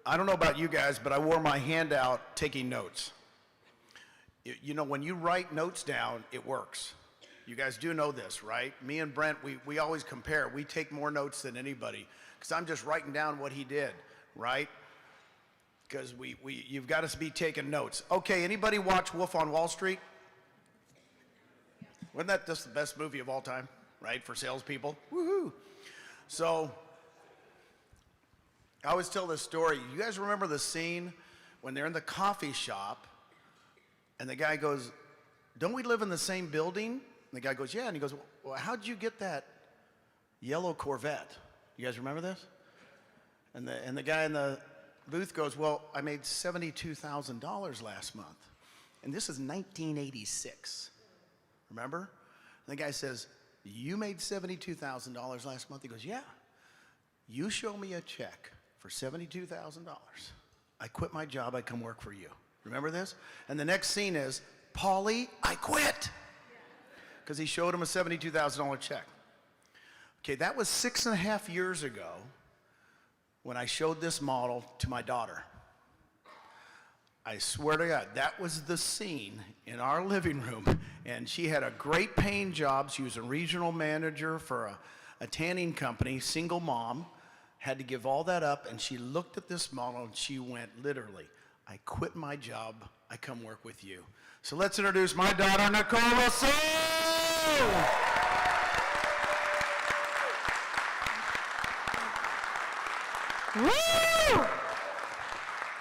I don't know about you guys, but I wore my hand out taking notes. You know, when you write notes down, it works. You guys do know this, right? Me and Brent, we always compare. We take more notes than anybody because I'm just writing down what he did, right? Because you've got to be taking notes. Okay, anybody watch Wolf on Wall Street? Wasn't that just the best movie of all time, right, for salespeople? Woohoo! So, I always tell this story. You guys remember the scene when they're in the coffee shop and the guy goes, "Don't we live in the same building?" And the guy goes, "Yeah." And he goes, "Well, how'd you get that yellow Corvette?" You guys remember this? And the guy in the booth goes, "Well, I made $72,000 last month." And this is 1986. Remember? And the guy says, "You made $72,000 last month?" He goes, "Yeah." "You show me a check for $72,000. I quit my job, I come work for you." Remember this? And the next scene is, "Paulie, I quit." Because he showed him a $72,000 check. Okay, that was 6.5 years ago when I showed this model to my daughter. I swear to God, that was the scene in our living room. And she had a great paying job. She was a regional manager for a tanning company, single mom, had to give all that up. And she looked at this model and she went, literally, "I quit my job, I come work with you." So let's introduce my daughter, Nicole Rouseau. Woo!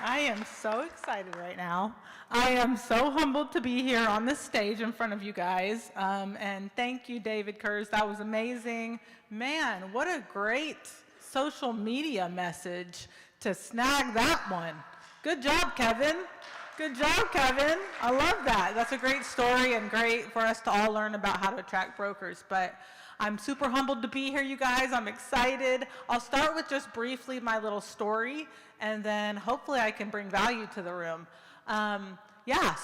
I am so excited right now. I am so humbled to be here on this stage in front of you guys. And thank you, David Kurz. That was amazing. Man, what a great social media message to snag that one. Good job, Kevin. Good job, Kevin. I love that. That's a great story and great for us to all learn about how to attract brokers. But I'm super humbled to be here, you guys. I'm excited. I'll start with just briefly my little story, and then hopefully I can bring value to the room.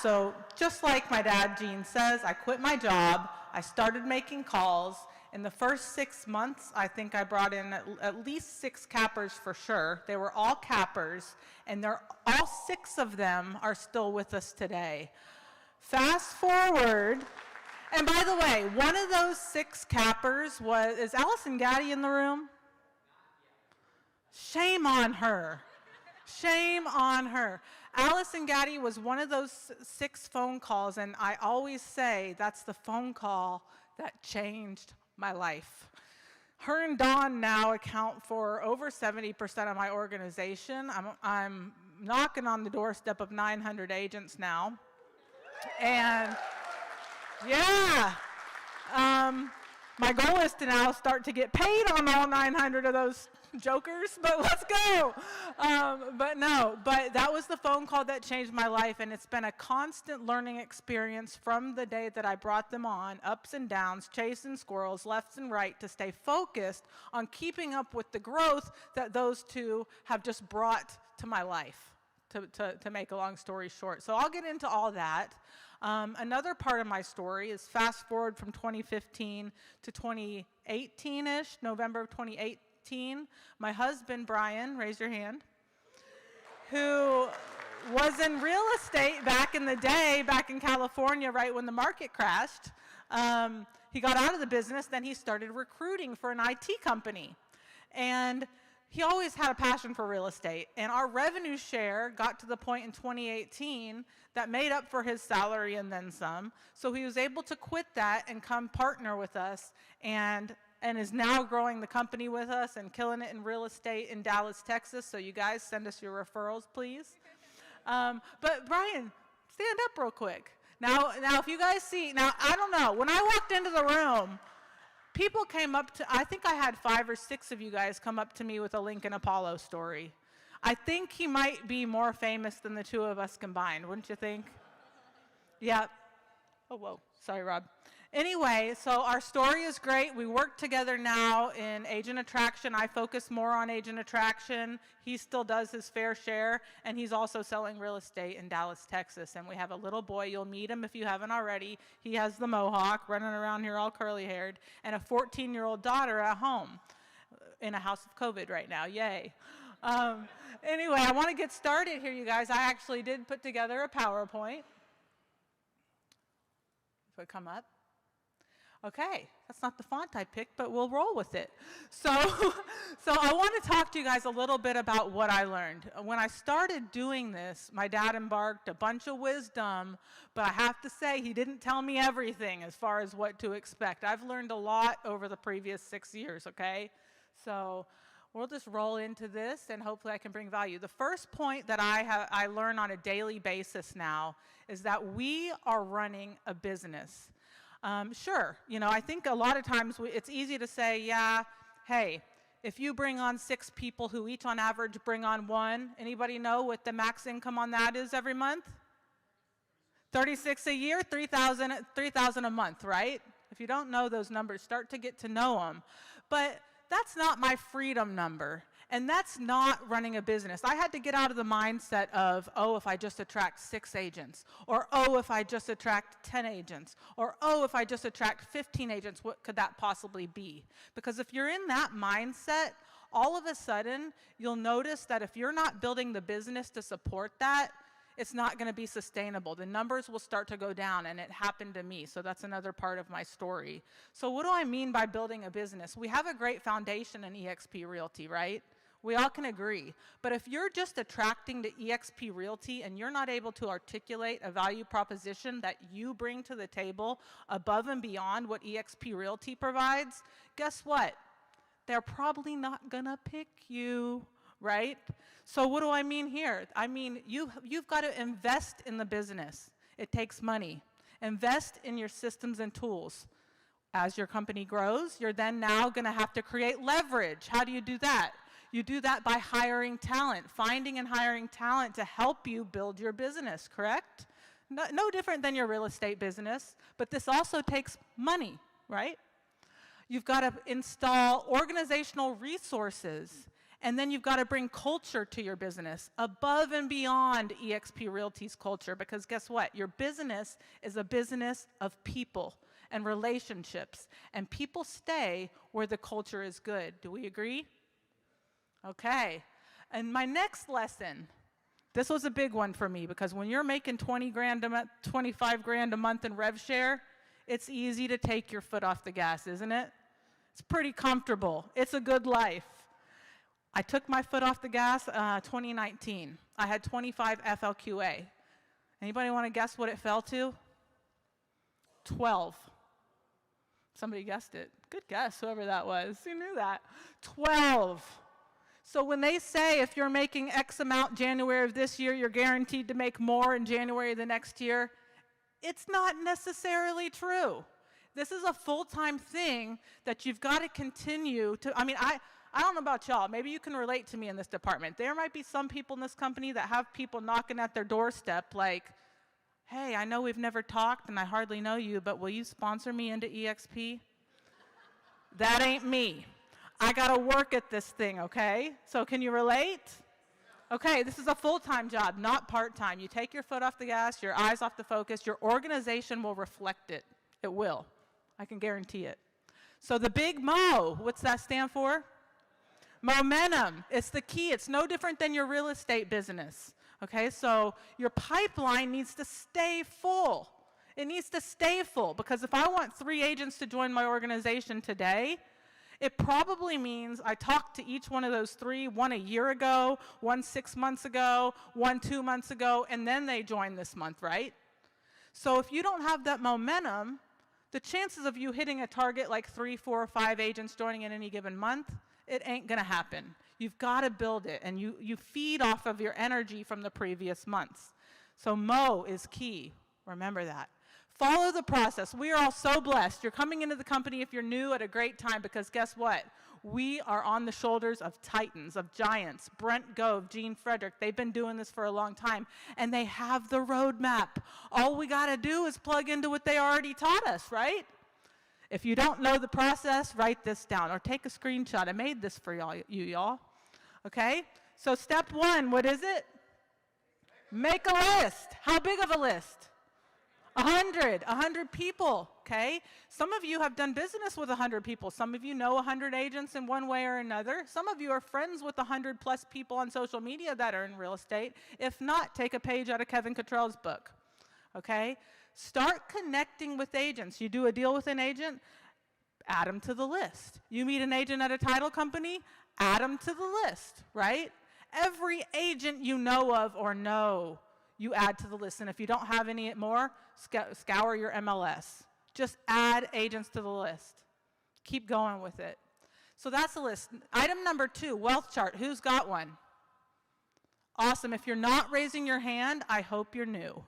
So just like my dad, Gene, says, I quit my job. I started making calls. In the first 6 months, I think I brought in at least 6 cappers for sure. They were all cappers, and all 6 of them are still with us today. Fast forward. And by the way, one of those 6 cappers is Allison Gaddy in the room? Shame on her. Shame on her. Allison Gaddy was one of those 6 phone calls, and I always say that's the phone call that changed my life. Her and Dawn now account for over 70% of my organization. I'm knocking on the doorstep of 900 agents now. And yeah, my goal is to now start to get paid on all 900 of those jokers, but let's go. But that was the phone call that changed my life, and it's been a constant learning experience from the day that I brought them on, ups and downs, chasing squirrels, left and right, to stay focused on keeping up with the growth that those 2 have just brought to my life, to make a long story short. So I'll get into all that. Another part of my story is fast forward from 2015 to 2018-ish, November of 2018. My husband, Brian, raise your hand, who was in real estate back in the day, back in California, right when the market crashed. He got out of the business, then he started recruiting for an IT company. And he always had a passion for real estate, and our revenue share got to the point in 2018 that made up for his salary and then some. So he was able to quit that and come partner with us, and is now growing the company with us and killing it in real estate in Dallas, Texas. So you guys send us your referrals, please. But Brian, stand up real quick. Now if you guys see, now I don't know, when I walked into the room, people came up to, I think I had 5 or 6 of you guys come up to me with a Lincoln Apollo story. I think he might be more famous than the 2 of us combined, wouldn't you think? Yeah. Oh, whoa. Sorry, Rob. Anyway, so our story is great. We work together now in agent attraction. I focus more on agent attraction. He still does his fair share, and he's also selling real estate in Dallas, Texas. And we have a little boy. You'll meet him if you haven't already. He has the mohawk, running around here all curly-haired, and a 14-year-old daughter at home in a house of COVID right now. Yay. Anyway, I want to get started here, you guys. I actually did put together a PowerPoint. If it come up. Okay, that's not the font I picked, but we'll roll with it. So I want to talk to you guys a little bit about what I learned. When I started doing this, my dad embarked a bunch of wisdom, but I have to say he didn't tell me everything as far as what to expect. I've learned a lot over the previous 6 years, okay? So we'll just roll into this, and hopefully I can bring value. The first point that I learn on a daily basis now is that we are running a business. Sure, I think a lot of times it's easy to say, yeah, hey, if you bring on 6 people who each on average bring on 1, anybody know what the max income on that is every month? 36 a year, 3,000 a month, right? If you don't know those numbers, start to get to know them. But that's not my freedom number. And that's not running a business. I had to get out of the mindset of, oh, if I just attract 6 agents, or oh, if I just attract 10 agents, or oh, if I just attract 15 agents, what could that possibly be? Because if you're in that mindset, all of a sudden, you'll notice that if you're not building the business to support that, it's not going to be sustainable. The numbers will start to go down, and it happened to me. So that's another part of my story. So what do I mean by building a business? We have a great foundation in eXp Realty, right? We all can agree. But if you're just attracting to eXp Realty and you're not able to articulate a value proposition that you bring to the table above and beyond what eXp Realty provides, guess what? They're probably not going to pick you, right? So what do I mean here? I mean, you've got to invest in the business. It takes money. Invest in your systems and tools. As your company grows, you're then now going to have to create leverage. How do you do that? You do that by hiring talent, finding and hiring talent to help you build your business, correct? No different than your real estate business, but this also takes money, right? You've got to install organizational resources, and then you've got to bring culture to your business above and beyond eXp Realty's culture, because guess what? Your business is a business of people and relationships, and people stay where the culture is good. Do we agree? Okay, and my next lesson, this was a big one for me, because when you're making 20 grand a month, 25 grand a month in rev share, it's easy to take your foot off the gas, isn't it? It's pretty comfortable. It's a good life. I took my foot off the gas 2019. I had 25 FLQA. Anybody want to guess what it fell to? 12. Somebody guessed it. Good guess, whoever that was. Who knew that? 12. So when they say if you're making X amount January of this year, you're guaranteed to make more in January of the next year, it's not necessarily true. This is a full-time thing that you've got to continue to, I don't know about y'all, maybe you can relate to me in this department. There might be some people in this company that have people knocking at their doorstep like, hey, I know we've never talked and I hardly know you, but will you sponsor me into eXp? That ain't me. I got to work at this thing, okay? So can you relate? Okay, this is a full-time job, not part-time. You take your foot off the gas, your eyes off the focus, your organization will reflect it. It will. I can guarantee it. So the big MO, what's that stand for? Momentum. It's the key. It's no different than your real estate business. Okay, so your pipeline needs to stay full. It needs to stay full, because if I want 3 agents to join my organization today, it probably means I talked to each one of those 3, one a year ago, one 6 months ago, one 2 months ago, and then they joined this month, right? So if you don't have that momentum, the chances of you hitting a target like 3, 4, or 5 agents joining in any given month, it ain't gonna happen. You've got to build it, and you feed off of your energy from the previous months. So Mo is key. Remember that. Follow the process. We are all so blessed. You're coming into the company if you're new at a great time, because guess what? We are on the shoulders of titans, of giants. Brent Gove, Gene Frederick, they've been doing this for a long time, and they have the roadmap. All we got to do is plug into what they already taught us, right? If you don't know the process, write this down or take a screenshot. I made this for y'all. Okay? So step 1, what is it? Make a list. How big of a list? 100 people, okay? Some of you have done business with 100 people. Some of you know 100 agents in one way or another. Some of you are friends with 100 plus people on social media that are in real estate. If not, take a page out of Kevin Cottrell's book, okay? Start connecting with agents. You do a deal with an agent, add them to the list. You meet an agent at a title company, add them to the list, right? Every agent you know of or know, you add to the list. And if you don't have any more, scour your MLS. Just add agents to the list. Keep going with it. So that's the list. Item number 2, wealth chart. Who's got one? Awesome. If you're not raising your hand, I hope you're new.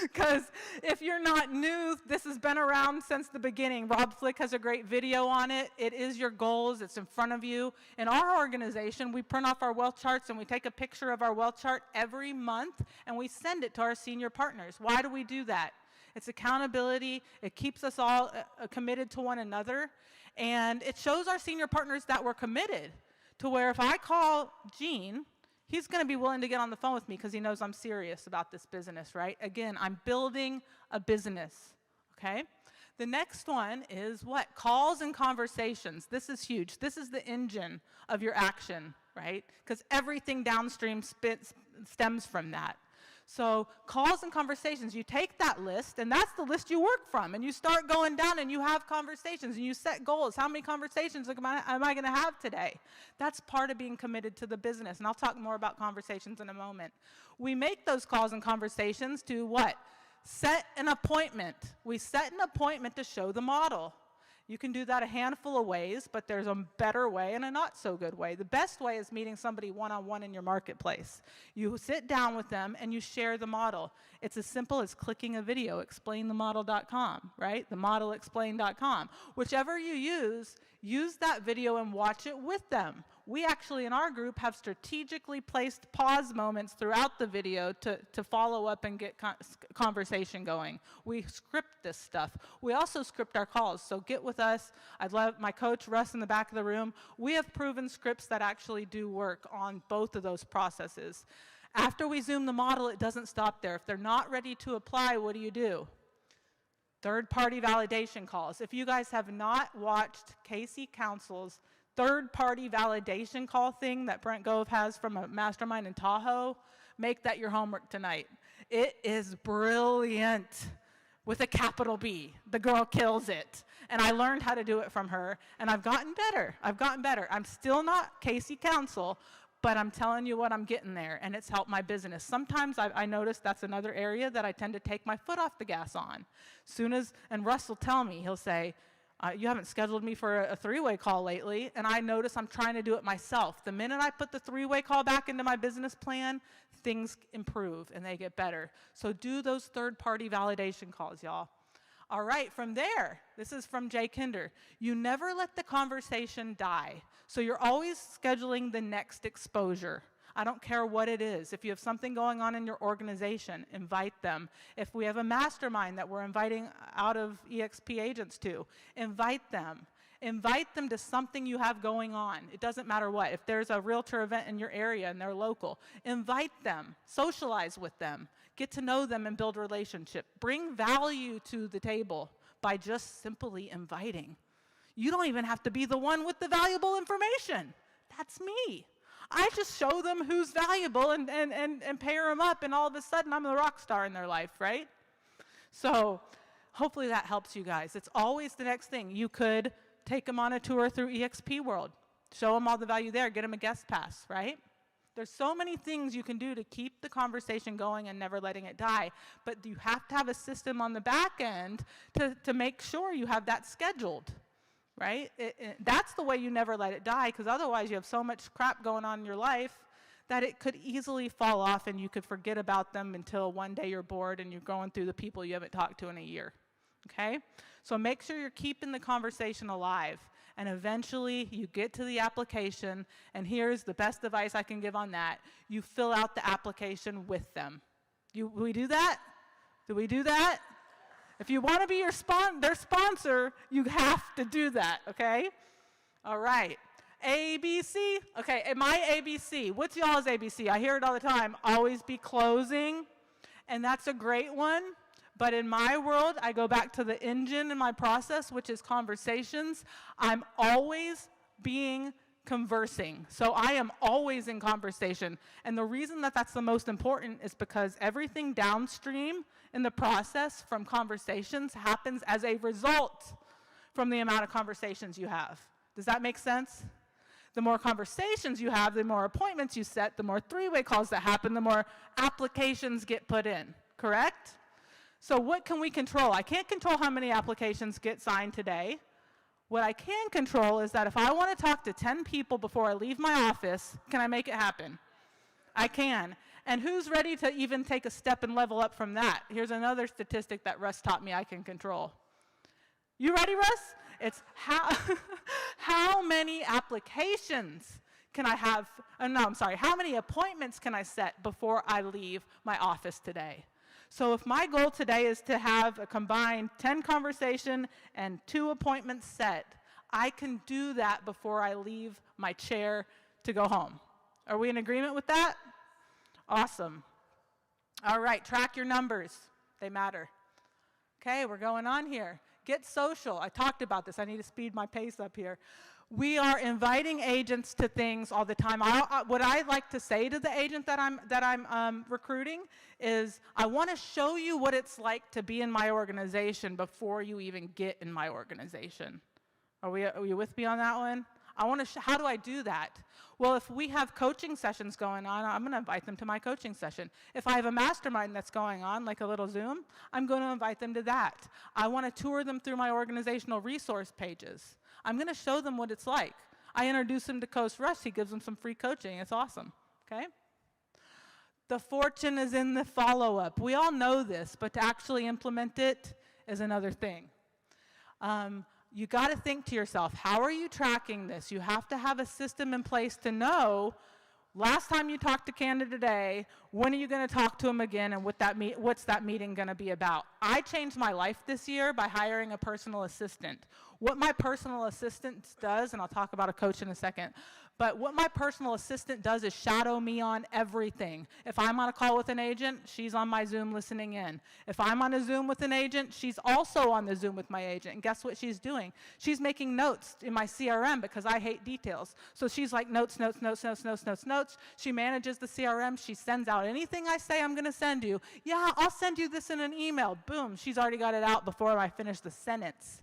Because if you're not new, this has been around since the beginning. Rob Flick has a great video on it. It is your goals. It's in front of you. In our organization, we print off our wealth charts and we take a picture of our wealth chart every month and we send it to our senior partners. Why do we do that? It's accountability. It keeps us all committed to one another. And it shows our senior partners that we're committed to where if I call Gene, he's going to be willing to get on the phone with me because he knows I'm serious about this business, right? Again, I'm building a business, okay? The next one is what? Calls and conversations. This is huge. This is the engine of your action, right? Because everything downstream stems from that. So calls and conversations, you take that list, and that's the list you work from, and you start going down and you have conversations, and you set goals. How many conversations am I going to have today? That's part of being committed to the business, and I'll talk more about conversations in a moment. We make those calls and conversations to what? Set an appointment. We set an appointment to show the model. You can do that a handful of ways, but there's a better way and a not so good way. The best way is meeting somebody one-on-one in your marketplace. You sit down with them and you share the model. It's as simple as clicking a video, explainthemodel.com, right? Themodelexplain.com. Whichever you use that video and watch it with them. We actually, in our group, have strategically placed pause moments throughout the video to follow up and get conversation going. We script this stuff. We also script our calls, so get with us. I'd love my coach, Russ, in the back of the room. We have proven scripts that actually do work on both of those processes. After we zoom the model, it doesn't stop there. If they're not ready to apply, what do? Third-party validation calls. If you guys have not watched Casey Counsel's third-party validation call thing that Brent Gove has from a Mastermind in Tahoe, make that your homework tonight. It is brilliant with a capital B. The girl kills it. And I learned how to do it from her, and I've gotten better. I'm still not Casey Counsel, but I'm telling you what, I'm getting there, and it's helped my business. Sometimes I notice that's another area that I tend to take my foot off the gas on. And Russ will tell me, he'll say, you haven't scheduled me for a three-way call lately, and I notice I'm trying to do it myself. The minute I put the three-way call back into my business plan, things improve and they get better. So do those third-party validation calls, y'all. All right, from there, this is from Jay Kinder. You never let the conversation die. So you're always scheduling the next exposure. I don't care what it is. If you have something going on in your organization, invite them. If we have a mastermind that we're inviting out of EXP agents to, invite them. Invite them to something you have going on. It doesn't matter what. If there's a realtor event in your area and they're local, invite them. Socialize with them. Get to know them and build relationship. Bring value to the table by just simply inviting. You don't even have to be the one with the valuable information. That's me. I just show them who's valuable and pair them up, and all of a sudden I'm the rock star in their life, right? So hopefully that helps you guys. It's always the next thing. You could take them on a tour through EXP World, show them all the value there, get them a guest pass, right? There's so many things you can do to keep the conversation going and never letting it die, but you have to have a system on the back end to make sure you have that scheduled. Right? That's the way you never let it die, because otherwise you have so much crap going on in your life that it could easily fall off and you could forget about them until one day you're bored and you're going through the people you haven't talked to in a year. Okay? So make sure you're keeping the conversation alive, and eventually you get to the application, and here's the best advice I can give on that. You fill out the application with them. We do that? Do we do that? If you want to be their sponsor, you have to do that, okay? All right. ABC. Okay, my ABC. What's y'all's ABC? I hear it all the time. Always be closing, and that's a great one. But in my world, I go back to the engine in my process, which is conversations. I'm always conversing. So I am always in conversation. And the reason that that's the most important is because everything downstream in the process from conversations happens as a result from the amount of conversations you have. Does that make sense? The more conversations you have, the more appointments you set, the more three-way calls that happen, the more applications get put in, correct? So what can we control? I can't control how many applications get signed today. What I can control is that if I want to talk to 10 people before I leave my office, can I make it happen? I can. And who's ready to even take a step and level up from that? Here's another statistic that Russ taught me I can control. You ready, Russ? It's how many applications can I have, how many appointments can I set before I leave my office today? So if my goal today is to have a combined 10 conversation and 2 appointments set, I can do that before I leave my chair to go home. Are we in agreement with that? Awesome. All right, track your numbers. They matter. Okay, we're going on here. Get social. I talked about this. I need to speed my pace up here. We are inviting agents to things all the time. What I like to say to the agent that I'm recruiting is, I want to show you what it's like to be in my organization before you even get in my organization. Are you with me on that one? I want to. How do I do that? Well, if we have coaching sessions going on, I'm going to invite them to my coaching session. If I have a mastermind that's going on, like a little Zoom, I'm going to invite them to that. I want to tour them through my organizational resource pages. I'm going to show them what it's like. I introduce them to Coach Russ. He gives them some free coaching. It's awesome, okay? The fortune is in the follow-up. We all know this, but to actually implement it is another thing. You got to think to yourself, how are you tracking this? You have to have a system in place to know, last time you talked to candidate A, when are you going to talk to him again, and what's that meeting going to be about? I changed my life this year by hiring a personal assistant. What my personal assistant does, and I'll talk about a coach in a second, but what my personal assistant does is shadow me on everything. If I'm on a call with an agent, she's on my Zoom listening in. If I'm on a Zoom with an agent, she's also on the Zoom with my agent. And guess what she's doing? She's making notes in my CRM because I hate details. So she's like notes, notes, notes, notes, notes, notes, notes. She manages the CRM. She sends out anything I say I'm going to send you. Yeah, I'll send you this in an email. Boom, she's already got it out before I finish the sentence.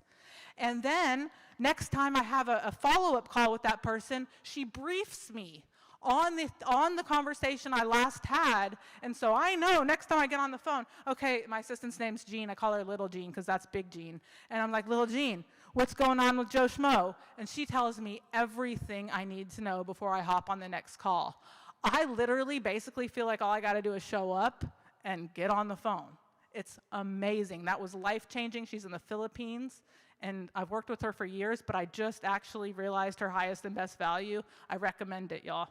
And then next time I have a follow-up call with that person, she briefs me on the conversation I last had. And so I know next time I get on the phone, okay, my assistant's name's Jean. I call her Little Jean because that's Big Jean. And I'm like, Little Jean, what's going on with Joe Schmo? And she tells me everything I need to know before I hop on the next call. I literally basically feel like all I got to do is show up and get on the phone. It's amazing. That was life-changing. She's in the Philippines. And I've worked with her for years, but I just actually realized her highest and best value. I recommend it, y'all.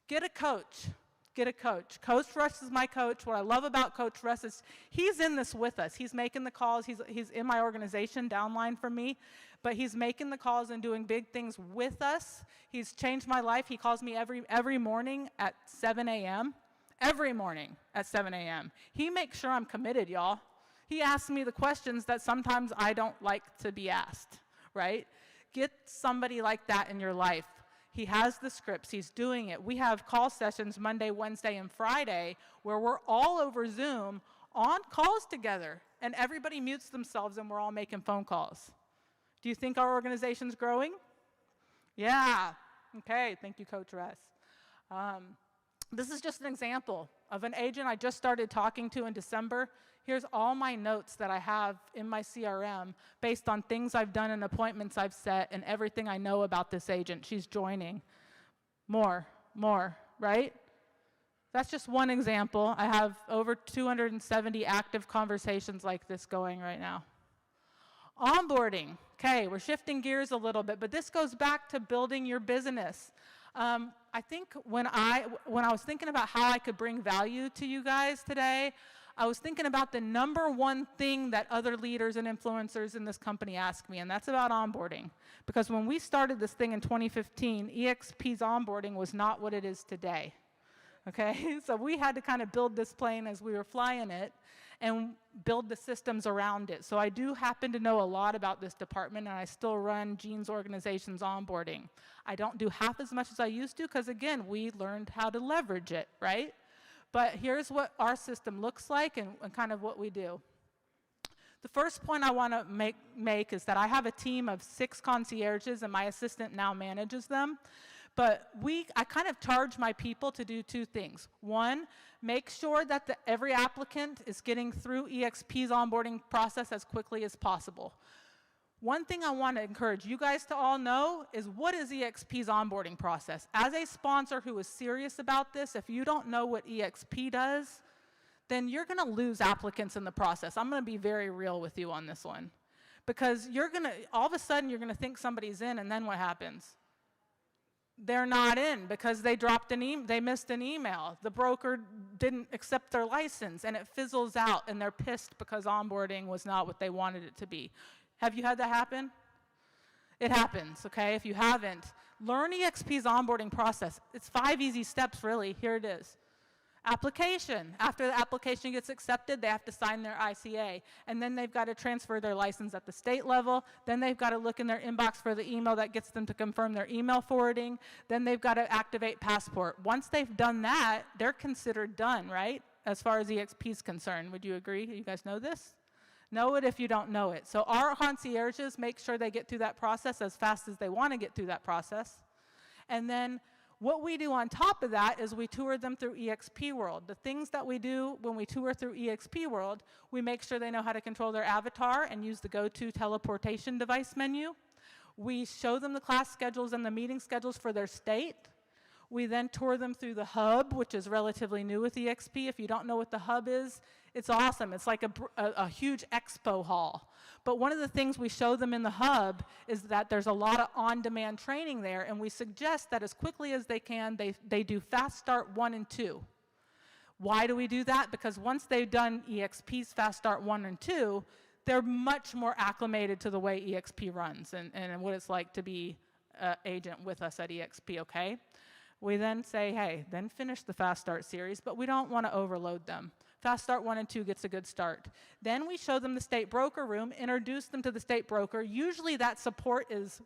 Get a coach. Get a coach. Coach Russ is my coach. What I love about Coach Russ is he's in this with us. He's making the calls. He's in my organization, downline from me, but he's making the calls and doing big things with us. He's changed my life. He calls me every morning at 7 a.m. Every morning at 7 a.m. He makes sure I'm committed, y'all. He asks me the questions that sometimes I don't like to be asked, right? Get somebody like that in your life. He has the scripts. He's doing it. We have call sessions Monday, Wednesday, and Friday where we're all over Zoom on calls together, and everybody mutes themselves, and we're all making phone calls. Do you think our organization's growing? Yeah. Okay. Thank you, Coach Russ. This is just an example of an agent I just started talking to in December. Here's all my notes that I have in my CRM based on things I've done and appointments I've set and everything I know about this agent. She's joining. More, right? That's just one example. I have over 270 active conversations like this going right now. Onboarding. Okay, we're shifting gears a little bit, but this goes back to building your business. I think when I was thinking about how I could bring value to you guys today, I was thinking about the number one thing that other leaders and influencers in this company ask me, and that's about onboarding. Because when we started this thing in 2015, EXP's onboarding was not what it is today. okay? So we had to kind of build this plane as we were flying it and build the systems around it. So I do happen to know a lot about this department, and I still run Jean's organization's onboarding. I don't do half as much as I used to because, again, we learned how to leverage it, right? But here's what our system looks like and kind of what we do. The first point I want to make is that I have a team of 6 concierges, and my assistant now manages them. But I kind of charge my people to do 2 things. One, make sure that every applicant is getting through EXP's onboarding process as quickly as possible. One thing I want to encourage you guys to all know is what is EXP's onboarding process? As a sponsor who is serious about this, if you don't know what EXP does, then you're going to lose applicants in the process. I'm going to be very real with you on this one. Because all of a sudden, you're going to think somebody's in, and then what happens? They're not in because they missed an email. The broker didn't accept their license, and it fizzles out, and they're pissed because onboarding was not what they wanted it to be. Have you had that happen? It happens, okay? If you haven't, learn EXP's onboarding process. It's 5 easy steps, really. Here it is. Application. After the application gets accepted, they have to sign their ICA, and then they've got to transfer their license at the state level. Then they've got to look in their inbox for the email that gets them to confirm their email forwarding. Then they've got to activate Passport. Once they've done that, they're considered done, right? As far as EXP is concerned. Would you agree? You guys know this? Know it if you don't know it. So our concierges make sure they get through that process as fast as they want to get through that process. And then what we do on top of that is we tour them through EXP World. The things that we do when we tour through EXP World, we make sure they know how to control their avatar and use the go-to teleportation device menu. We show them the class schedules and the meeting schedules for their state. We then tour them through the hub, which is relatively new with EXP. If you don't know what the hub is, it's awesome. It's like a huge expo hall. But one of the things we show them in the hub is that there's a lot of on-demand training there, and we suggest that as quickly as they can, they do Fast Start 1 and 2. Why do we do that? Because once they've done EXP's Fast Start 1 and 2, they're much more acclimated to the way EXP runs and what it's like to be an agent with us at EXP, okay? We then say, hey, then finish the Fast Start series, but we don't want to overload them. Fast Start 1 and 2 gets a good start. Then we show them the state broker room, introduce them to the state broker. Usually that support is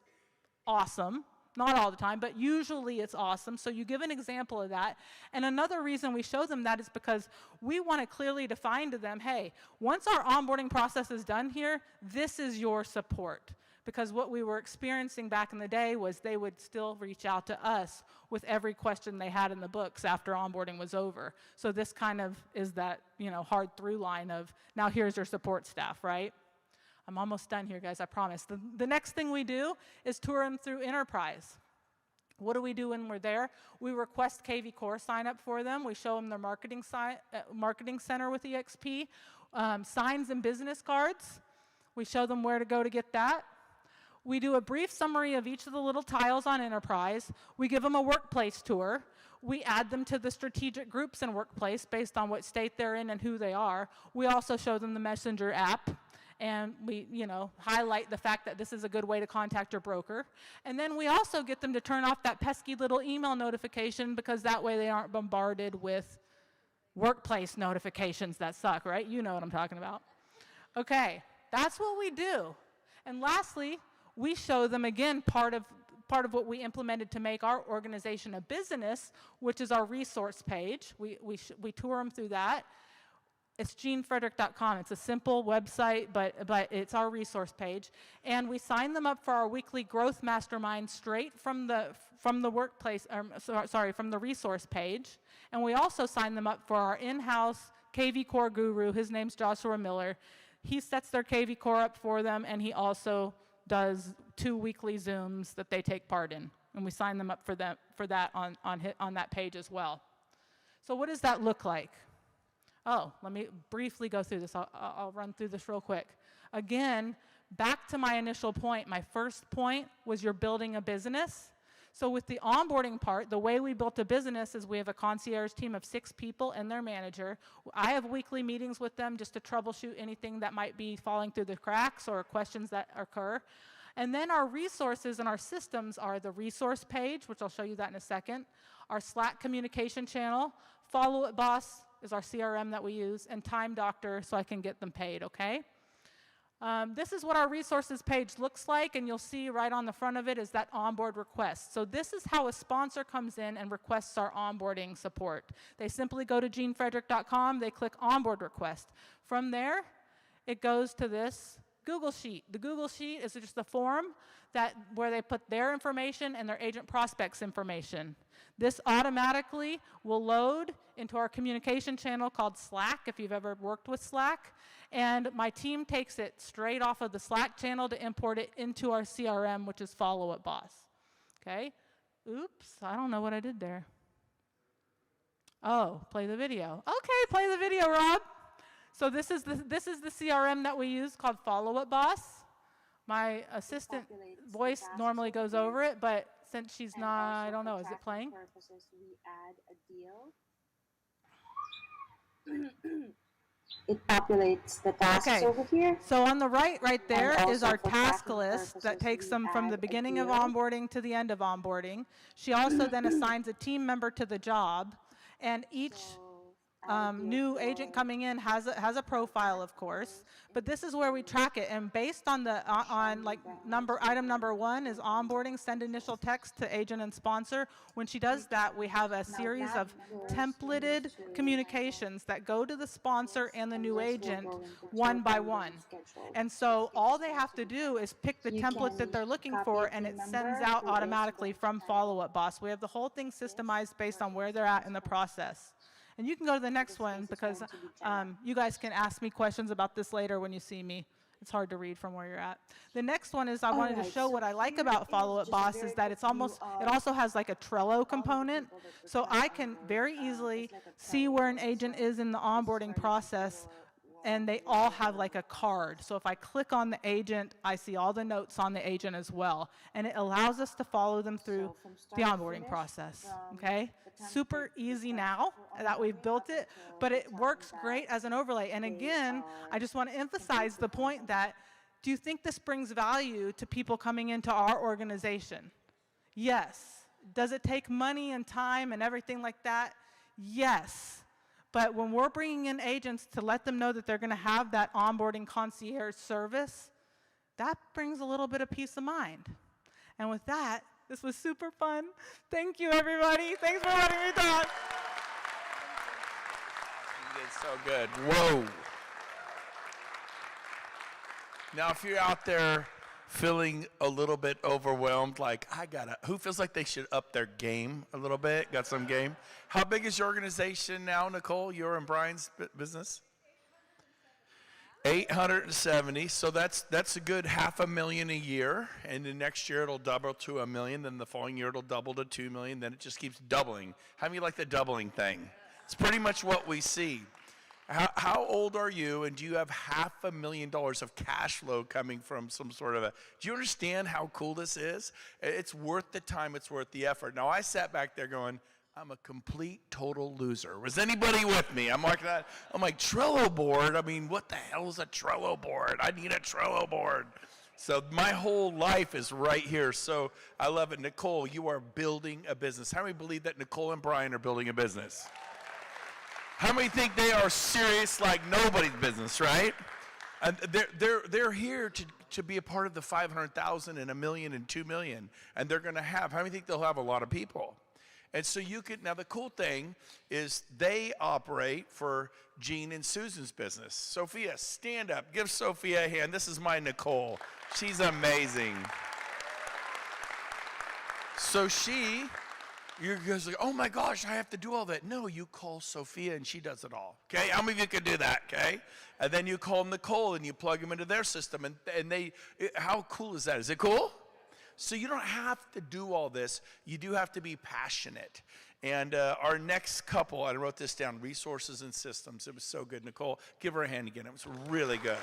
awesome. Not all the time, but usually it's awesome. So you give an example of that. And another reason we show them that is because we want to clearly define to them, hey, once our onboarding process is done here, this is your support. Because what we were experiencing back in the day was they would still reach out to us with every question they had in the books after onboarding was over. So this kind of is that, hard through line of, now here's your support staff, right? I'm almost done here, guys, I promise. The next thing we do is tour them through Enterprise. What do we do when we're there? We request KV Core sign up for them. We show them their marketing center with EXP, signs and business cards. We show them where to go to get that. We do a brief summary of each of the little tiles on Enterprise. We give them a workplace tour. We add them to the strategic groups in workplace based on what state they're in and who they are. We also show them the Messenger app. And we, highlight the fact that this is a good way to contact your broker. And then we also get them to turn off that pesky little email notification because that way they aren't bombarded with workplace notifications that suck, right? You know what I'm talking about. Okay, that's what we do. And lastly, we show them, again, part of what we implemented to make our organization a business, which is our resource page. We tour them through that. It's jeanfrederick.com. It's a simple website, but it's our resource page. And we sign them up for our weekly growth mastermind straight from the workplace, from the resource page. And we also sign them up for our in-house KV Core guru. His name's Joshua Miller. He sets their KV Core up for them, and he also does 2 weekly Zooms that they take part in. And we sign them up for that on that page as well. So what does that look like? Oh, let me briefly go through this. I'll run through this real quick. Again, back to my initial point. My first point was you're building a business. So with the onboarding part, the way we built a business is we have a concierge team of 6 people and their manager. I have weekly meetings with them just to troubleshoot anything that might be falling through the cracks or questions that occur. And then our resources and our systems are the resource page, which I'll show you that in a second, our Slack communication channel, Follow It Boss is our CRM that we use, and Time Doctor so I can get them paid, okay? This is what our resources page looks like, and you'll see right on the front of it is that onboard request. So this is how a sponsor comes in and requests our onboarding support. They simply go to jeanfrederick.com, they click onboard request. From there, it goes to this Google Sheet. The Google Sheet is just a form where they put their information and their agent prospects information. This automatically will load into our communication channel called Slack, if you've ever worked with Slack. And my team takes it straight off of the Slack channel to import it into our CRM, which is Follow It Boss. Okay? Oops, I don't know what I did there. Oh, play the video. Okay, play the video, Rob. So this is the CRM that we use called Follow It Boss. My assistant voice normally goes over it, but since she's not, I don't know, is it playing? Purposes, we add a deal. It populates the tasks over here. So on the right there is our for task tracking list that purposes, takes we them from add the a beginning of deal. onboarding to the end of onboarding. She also then assigns a team member to the job, and each new agent coming in has a profile, of course, but this is where we track it. And based on the item number 1 is onboarding, send initial text to agent and sponsor. When she does that, we have a series of templated communications that go to the sponsor and the new agent one by one. And so all they have to do is pick the template that they're looking for, and it sends out automatically from Follow Up Boss. We have the whole thing systemized based on where they're at in the process. And you can go to the next one because you guys can ask me questions about this later when you see me. It's hard to read from where you're at. The next one is I wanted to show what I like about Follow Up Boss is that it also has like a Trello component. So I can very easily see where an agent is in the onboarding process, and they all have like a card. So if I click on the agent, I see all the notes on the agent as well. And it allows us to follow them through the onboarding process, okay? Super easy now that we've built it, but it works great as an overlay. And again, I just want to emphasize the point that, do you think this brings value to people coming into our organization? Yes. Does it take money and time and everything like that? Yes. But when we're bringing in agents to let them know that they're going to have that onboarding concierge service, that brings a little bit of peace of mind. And with that, this was super fun. Thank you, everybody. Thanks for letting me talk. You did so good. Whoa. Now, if you're out there feeling a little bit overwhelmed, like, who feels like they should up their game a little bit? Got some game? How big is your organization now, Nicole? Your and Brian's business? 870. So that's a good $500,000 a year. And then next year it'll double to $1 million. Then the following year it'll double to $2 million. Then it just keeps doubling. How many like the doubling thing? It's pretty much what we see. How old are you, and do you have $500,000 of cash flow coming from some sort of do you understand how cool this is? It's worth the time, it's worth the effort. Now, I sat back there going, I'm a complete, total loser. Was anybody with me? I'm like, Trello board? I mean, what the hell is a Trello board? I need a Trello board. So my whole life is right here. So I love it. Nicole, you are building a business. How many believe that Nicole and Brian are building a business? How many think they are serious like nobody's business, right? And they're here to be a part of the 500,000 and $1 million and $2 million, and they're going to have. How many think they'll have a lot of people? And so you could. Now the cool thing is they operate for Jean and Susan's business. Sophia, stand up. Give Sophia a hand. This is my Nicole. She's amazing. So you're guys like, oh my gosh, I have to do all that. No, you call Sophia and she does it all. Okay, how many of you can do that? Okay, and then you call Nicole and you plug them into their system, and how cool is that? Is it cool? So you don't have to do all this. You do have to be passionate. And our next couple, I wrote this down: resources and systems. It was so good, Nicole. Give her a hand again. It was really good.